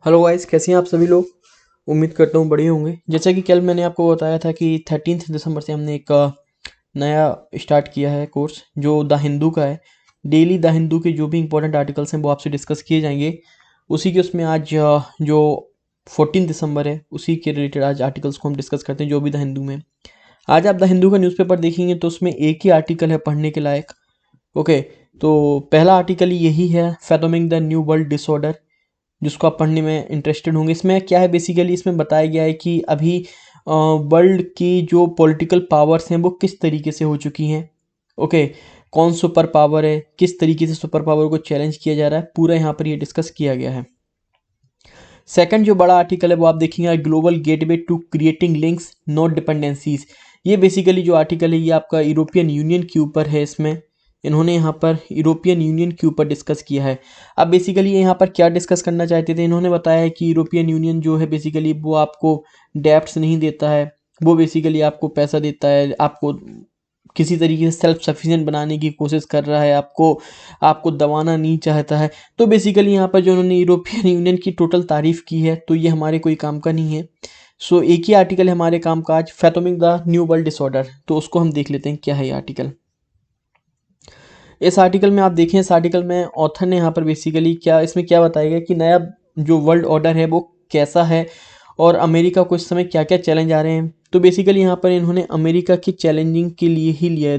Hello guys, कैसे हैं आप सभी लोग। उम्मीद करता हूँ बढ़िया होंगे। जैसा कि कल मैंने आपको बताया था कि 13 दिसंबर से हमने एक नया स्टार्ट किया है कोर्स जो द हिंदू का है। डेली द हिंदू के जो भी इंपॉर्टेंट आर्टिकल्स हैं वो आपसे डिस्कस किए जाएंगे। उसी के उसमें आज जो 14 दिसंबर है उसी के रिलेटेड आज आर्टिकल्स को हम डिस्कस करते हैं जो भी द हिंदू में। आज आप द हिंदू का न्यूज़पेपर देखेंगे तो उसमें एक ही आर्टिकल है पढ़ने के लायक। ओके, तो पहला आर्टिकल यही है, फैथोमिंग द न्यू वर्ल्ड डिसऑर्डर, जिसको आप पढ़ने में इंटरेस्टेड होंगे। इसमें क्या है, बेसिकली इसमें बताया गया है कि अभी वर्ल्ड की जो पॉलिटिकल पावर्स हैं वो किस तरीके से हो चुकी हैं। ओके, कौन सुपर पावर है, किस तरीके से सुपर पावर को चैलेंज किया जा रहा है, पूरा यहाँ पर ये डिस्कस किया गया है। सेकंड जो बड़ा आर्टिकल है वो आप देखेंगे, global gateway to creating links not dependencies. ये बेसिकली जो आर्टिकल है ये आपका यूरोपियन यूनियन के ऊपर है। इसमें इन्होंने यहाँ पर यूरोपियन यूनियन के ऊपर डिस्कस किया है। अब बेसिकली यहाँ पर क्या डिस्कस करना चाहते थे, इन्होंने बताया है कि यूरोपियन यूनियन जो है बेसिकली वो आपको डेब्ट्स नहीं देता है, वो बेसिकली आपको पैसा देता है, आपको किसी तरीके से सेल्फ सफिशिएंट बनाने की कोशिश कर रहा है, आपको आपको दबाना नहीं चाहता है। तो बेसिकली यहाँ पर जो उन्होंने यूरोपियन यूनियन की टोटल तारीफ की है तो ये हमारे कोई काम का नहीं है। सो एक ही आर्टिकल है हमारे काम का आज, फैथोमिंग द न्यू वर्ल्ड डिसऑर्डर। तो उसको हम देख लेते हैं क्या है ये आर्टिकल। इस आर्टिकल में आप देखें, इस आर्टिकल में ऑथर ने यहाँ पर बेसिकली क्या इसमें क्या बताया गया कि नया जो वर्ल्ड ऑर्डर है वो कैसा है और अमेरिका को इस समय क्या क्या चैलेंज आ रहे हैं। तो बेसिकली यहाँ पर इन्होंने अमेरिका की चैलेंजिंग के लिए ही लिया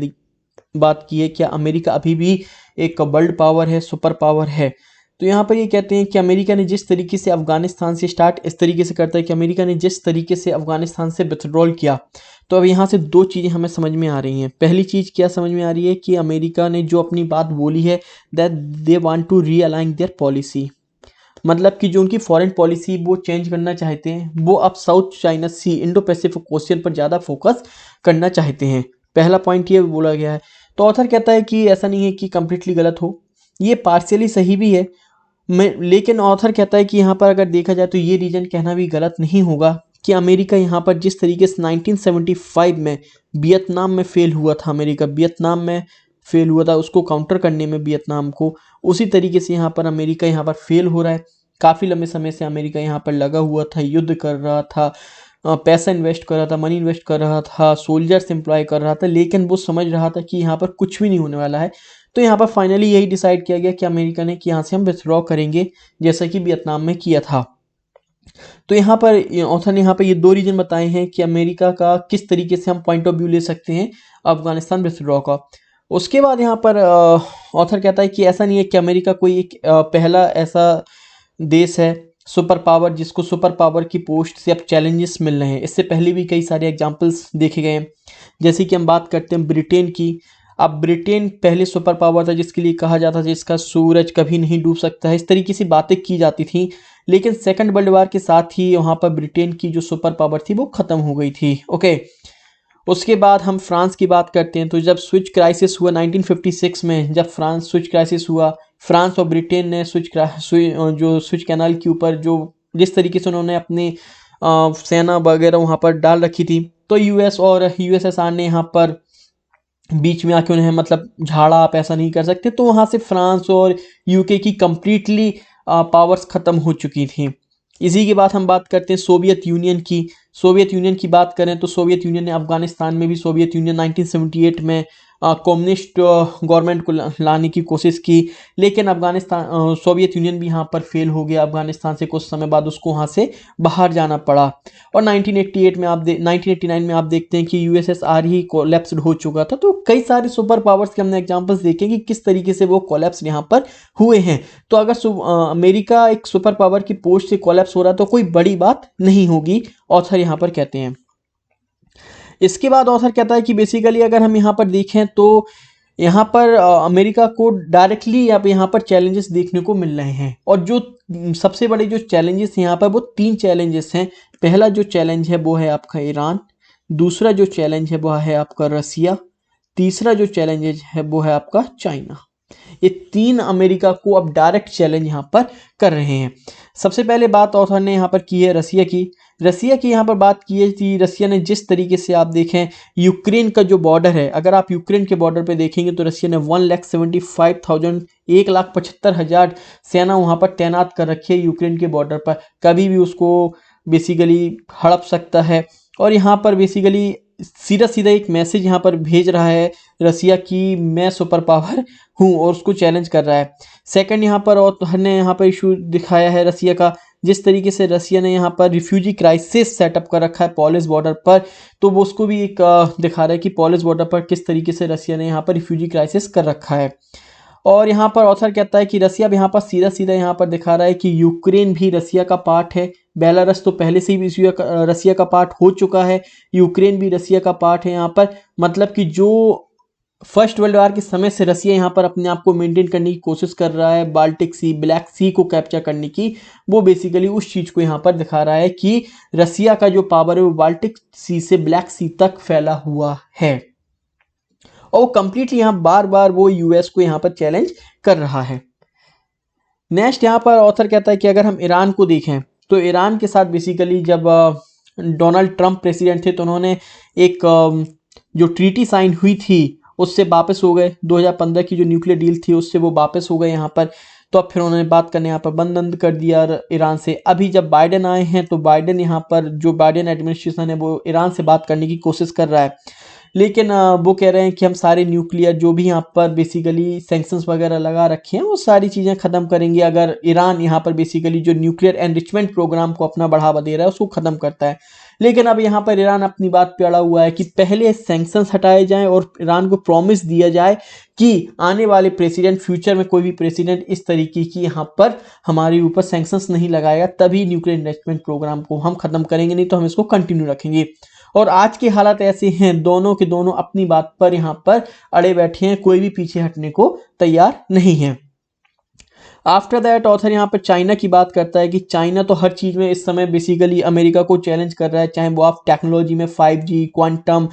बात की है। क्या अमेरिका अभी भी एक वर्ल्ड पावर है, सुपर पावर है। तो यहाँ पर ये कहते हैं कि अमेरिका ने जिस तरीके से अफगानिस्तान से स्टार्ट इस तरीके से करता है कि अमेरिका ने जिस तरीके से अफगानिस्तान से विथड्रॉल किया। तो अब यहाँ से दो चीज़ें हमें समझ में आ रही हैं। पहली चीज़ क्या समझ में आ रही है कि अमेरिका ने जो अपनी बात बोली है, that they want to realign their policy, मतलब कि जो उनकी फॉरेन पॉलिसी वो चेंज करना चाहते हैं, वो अब साउथ चाइना सी इंडो पैसिफिक ओशियन पर ज़्यादा फोकस करना चाहते हैं। पहला पॉइंट ये बोला गया है। तो ऑथर कहता है कि ऐसा नहीं है कि कंप्लीटली गलत हो, ये पार्शियली सही भी है। मैं लेकिन ऑथर कहता है कि यहाँ पर अगर देखा जाए तो ये रीजन कहना भी गलत नहीं होगा कि अमेरिका यहाँ पर जिस तरीके से 1975 में वियतनाम में फेल हुआ था, अमेरिका वियतनाम में फेल हुआ था उसको काउंटर करने में वियतनाम को, उसी तरीके से यहाँ पर अमेरिका यहाँ पर फेल हो रहा है। काफ़ी लंबे समय से अमेरिका यहाँ पर लगा हुआ था, युद्ध कर रहा था, पैसा इन्वेस्ट कर रहा था, मनी इन्वेस्ट कर रहा था, सोल्जर्स एम्प्लॉय कर रहा था, लेकिन वो समझ रहा था कि यहाँ पर कुछ भी नहीं होने वाला है। तो यहाँ पर फाइनली यही डिसाइड किया गया कि अमेरिका ने कि यहाँ से हम विथड्रॉ करेंगे, जैसा कि वियतनाम में किया था। तो यहाँ पर ऑथर ने यहाँ पर ये दो रीजन बताए हैं कि अमेरिका का किस तरीके से हम पॉइंट ऑफ व्यू ले सकते हैं अफगानिस्तान विथड्रॉ का। उसके बाद यहाँ पर ऑथर कहता है कि ऐसा नहीं है कि अमेरिका कोई एक पहला ऐसा देश है सुपर पावर जिसको सुपर पावर की पोस्ट से अब चैलेंजेस मिल रहे हैं। इससे पहले भी कई सारे एग्जांपल्स देखे गए हैं। जैसे कि हम बात करते हैं ब्रिटेन की। अब ब्रिटेन पहले सुपर पावर था जिसके लिए कहा जाता था जिसका सूरज कभी नहीं डूब सकता है, इस तरीके से बातें की जाती थी। लेकिन सेकंड वर्ल्ड वार के साथ ही वहाँ पर ब्रिटेन की जो सुपर पावर थी वो ख़त्म हो गई थी। ओके, उसके बाद हम फ्रांस की बात करते हैं। तो जब स्विच क्राइसिस हुआ 1956 में, जब फ्रांस स्विच क्राइसिस हुआ, फ्रांस और ब्रिटेन ने जो स्विच कैनाल के ऊपर जो जिस तरीके से उन्होंने अपनी सेना वगैरह वहाँ पर डाल रखी थी, तो यूएस और यूएसएसआर ने यहाँ पर बीच में आके उन्हें मतलब झाड़ा, आप ऐसा नहीं कर सकते। तो वहाँ से फ्रांस और यूके की कंप्लीटली पावर्स ख़त्म हो चुकी थी। इसी के बाद हम बात करते हैं सोवियत यूनियन की। सोवियत यूनियन की बात करें तो सोवियत यूनियन ने अफगानिस्तान में भी, सोवियत यूनियन 1978 में कम्युनिस्ट गवर्नमेंट को लाने की कोशिश की, लेकिन सोवियत यूनियन भी यहाँ पर फेल हो गया। अफगानिस्तान से कुछ समय बाद उसको वहाँ से बाहर जाना पड़ा। और 1989 में आप देखते हैं कि यूएसएसआर ही कोलैप्स्ड हो चुका था। तो कई सारे सुपर पावर्स के हमने एग्जांपल्स देखे कि किस तरीके से वो कोलैप्स यहाँ पर हुए हैं। तो अगर अमेरिका एक सुपर पावर की पोस्ट से कोलैप्स हो रहा है तो कोई बड़ी बात नहीं होगी, ऑथर यहाँ पर कहते हैं। इसके बाद ऑथर कहता है कि बेसिकली अगर हम यहाँ पर देखें तो यहाँ पर अमेरिका को डायरेक्टली अब यहाँ पर चैलेंजेस देखने को मिल रहे हैं। और जो सबसे बड़े जो चैलेंजेस यहाँ पर वो तीन चैलेंजेस हैं। पहला जो चैलेंज है वो है आपका ईरान, दूसरा जो चैलेंज है वो है आपका रसिया, तीसरा जो चैलेंज है वो है आपका चाइना। ये तीन अमेरिका को अब डायरेक्ट चैलेंज यहाँ पर कर रहे हैं। सबसे पहले बात ऑथर ने यहाँ पर की है रसिया की। रसिया की यहाँ पर बात की थी, रसिया ने जिस तरीके से आप देखें यूक्रेन का जो बॉर्डर है, अगर आप यूक्रेन के बॉर्डर पे देखेंगे तो रसिया ने 1,75,000 1,75,000 सेना वहाँ पर तैनात कर रखी है यूक्रेन के बॉर्डर पर, कभी भी उसको बेसिकली हड़प सकता है। और यहाँ पर बेसिकली सीधा सीधा एक मैसेज यहाँ पर भेज रहा है रसिया की मैं सुपर पावर हूँ, और उसको चैलेंज कर रहा है। सेकंड यहाँ पर और ने यहाँ पर इशू दिखाया है रसिया का, जिस तरीके से रसिया ने यहाँ पर रिफ्यूजी क्राइसिस सेटअप कर रखा है पोलिश बॉर्डर पर, तो वो उसको भी एक दिखा रहा है कि पोलिश बॉर्डर पर किस तरीके से रसिया ने यहाँ पर रिफ्यूजी क्राइसिस कर रखा है। और यहाँ पर ऑथर कहता है कि रसिया भी यहाँ पर सीधा सीधा यहाँ पर दिखा रहा है कि यूक्रेन भी रसिया का पार्ट है, बेलारस तो पहले से ही रसिया का पार्ट हो चुका है, यूक्रेन भी रसिया का पार्ट है। यहाँ पर मतलब कि जो फर्स्ट वर्ल्ड वॉर के समय से रसिया यहाँ पर अपने आप को मेंटेन करने की कोशिश कर रहा है, बाल्टिक सी, ब्लैक सी को कैप्चर करने की, वो बेसिकली उस चीज़ को यहाँ पर दिखा रहा है कि रसिया का जो पावर है वो बाल्टिक सी से ब्लैक सी तक फैला हुआ है। और वो कंप्लीटली यहाँ बार बार वो यूएस को यहाँ पर चैलेंज कर रहा है। नेक्स्ट यहाँ पर ऑथर कहता है कि अगर हम ईरान को देखें तो ईरान के साथ बेसिकली जब डोनाल्ड ट्रंप प्रेसिडेंट थे तो उन्होंने एक जो ट्रीटी साइन हुई थी उससे वापस हो गए, 2015 की जो न्यूक्लियर डील थी उससे वो वापस हो गए यहाँ पर। तो अब फिर उन्होंने बात करने यहाँ पर बंद कर दिया ईरान से। अभी जब बाइडेन आए हैं तो बाइडेन यहाँ पर जो बाइडेन एडमिनिस्ट्रेशन है वो ईरान से बात करने की कोशिश कर रहा है, लेकिन वो कह रहे हैं कि हम सारे न्यूक्लियर जो भी यहाँ पर बेसिकली सैंक्शंस वगैरह लगा रखे हैं वो सारी चीज़ें ख़त्म करेंगे अगर ईरान यहाँ पर बेसिकली जो न्यूक्लियर एनरिचमेंट प्रोग्राम को अपना बढ़ावा दे रहा है उसको ख़त्म करता है। लेकिन अब यहाँ पर ईरान अपनी बात पे अड़ा हुआ है कि पहले सैंक्शंस हटाए जाएं और ईरान को प्रॉमिस दिया जाए कि आने वाले प्रेसिडेंट, फ्यूचर में कोई भी प्रेसिडेंट इस तरीके की यहाँ पर हमारे ऊपर सैंक्शंस नहीं लगाएगा, तभी न्यूक्लियर एनरिचमेंट प्रोग्राम को हम ख़त्म करेंगे, नहीं तो हम इसको कंटिन्यू रखेंगे। और आज के हालात ऐसे हैं, दोनों के दोनों अपनी बात पर यहाँ पर अड़े बैठे हैं, कोई भी पीछे हटने को तैयार नहीं है। आफ्टर दैट ऑथर यहाँ पर चाइना की बात करता है कि चाइना तो हर चीज़ में इस समय बेसिकली अमेरिका को चैलेंज कर रहा है, चाहे वो आप टेक्नोलॉजी में 5G, क्वांटम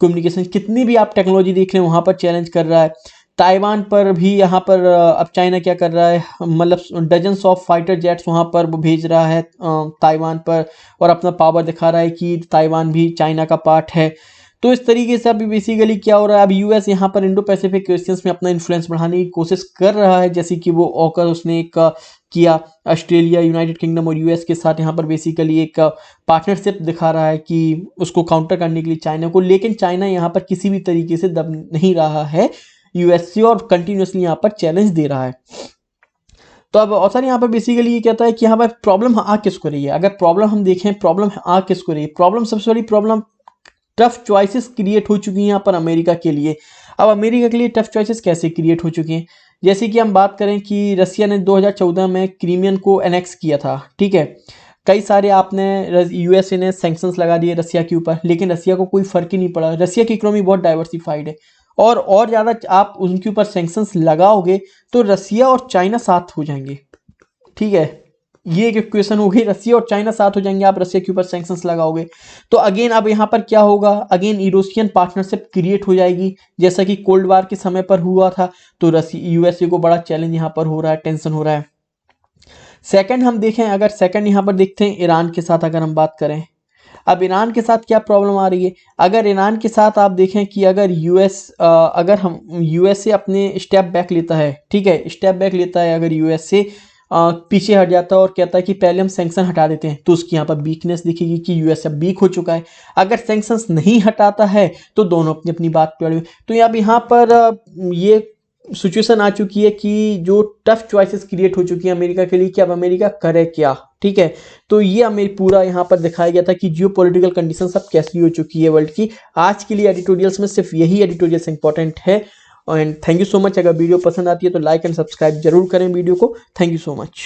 कम्युनिकेशन, कितनी भी आप टेक्नोलॉजी देख लें वहाँ पर चैलेंज कर रहा है। ताइवान पर भी यहाँ पर अब चाइना क्या कर रहा है, मतलब डजन्स ऑफ फाइटर जेट्स वहाँ पर वो भेज रहा है ताइवान पर, और अपना पावर दिखा रहा है कि ताइवान भी चाइना का पार्ट है। तो इस तरीके से अभी बेसिकली क्या हो रहा है, अब यूएस यहाँ पर इंडो पैसिफिक क्वेश्चंस में अपना इन्फ्लुएंस बढ़ाने की कोशिश कर रहा है, जैसे कि वो ऑकर उसने एक किया ऑस्ट्रेलिया, यूनाइटेड किंगडम और यूएस के साथ यहाँ पर बेसिकली एक पार्टनरशिप दिखा रहा है कि उसको काउंटर करने के लिए चाइना को। लेकिन चाइना यहाँ पर किसी भी तरीके से दब नहीं रहा है यूएस से और कंटिन्यूसली यहाँ पर चैलेंज दे रहा है। तो अब ऑथर यहाँ पर बेसिकली ये कहता है कि यहाँ पर प्रॉब्लम आ किसको रही है, अगर प्रॉब्लम हम देखें प्रॉब्लम आ किसको रही है, प्रॉब्लम सबसे बड़ी प्रॉब्लम टफ चॉइसेस क्रिएट हो चुकी हैं यहाँ पर अमेरिका के लिए। अब अमेरिका के लिए टफ चॉइसेस कैसे क्रिएट हो चुकी हैं, जैसे कि हम बात करें कि रसिया ने 2014 में क्रीमियन को एनेक्स किया था, ठीक है। कई सारे आपने यूएसए ने सैंक्शंस लगा दिए रसिया के ऊपर, लेकिन रसिया को कोई फर्क ही नहीं पड़ा। रसिया की इकोनॉमी बहुत डाइवर्सिफाइड है, और ज़्यादा आप उनके ऊपर सैंक्शंस लगाओगे तो रसिया और चाइना साथ हो जाएंगे, ठीक है। ये एक इक्वेशन हो गई, रसिया और चाइना साथ हो जाएंगे, आप रसिया के ऊपर सैंक्शंस लगाओगे तो अगेन अब यहाँ पर क्या होगा, अगेन यूरोसियन पार्टनरशिप क्रिएट हो जाएगी, जैसा कि कोल्ड वार के समय पर हुआ था। तो रसिया यूएसए को बड़ा चैलेंज यहाँ पर हो रहा है, टेंशन हो रहा है। सेकंड हम देखें, अगर सेकंड यहाँ पर देखते हैं ईरान के साथ अगर हम बात करें, अब ईरान के साथ क्या प्रॉब्लम आ रही है, अगर ईरान के साथ आप देखें कि अगर अगर हम यूएसए अपने स्टेप बैक लेता है, ठीक है, स्टेप बैक लेता है, अगर यूएसए पीछे हट जाता है और कहता है कि पहले हम सैंक्शन हटा देते हैं, तो उसकी यहाँ पर वीकनेस दिखेगी कि यूएस अब वीक हो चुका है। अगर सैंक्शंस नहीं हटाता है तो दोनों अपनी अपनी बात पे अड़े। तो अब यहाँ पर ये सिचुएशन आ चुकी है कि जो टफ चॉइसेस क्रिएट हो चुकी है अमेरिका के लिए कि अब अमेरिका करे क्या, ठीक है। तो ये हमें पूरा यहाँ पर दिखाया गया था कि जियो पॉलिटिकल कंडीशन सब कैसी हो चुकी है वर्ल्ड की। आज के लिए एडिटोरियल्स में सिर्फ यही एडिटोरियल्स इंपॉर्टेंट है। And thank you so much. अगर वीडियो पसंद आती है तो लाइक एंड सब्सक्राइब जरूर करें वीडियो को। Thank you so much.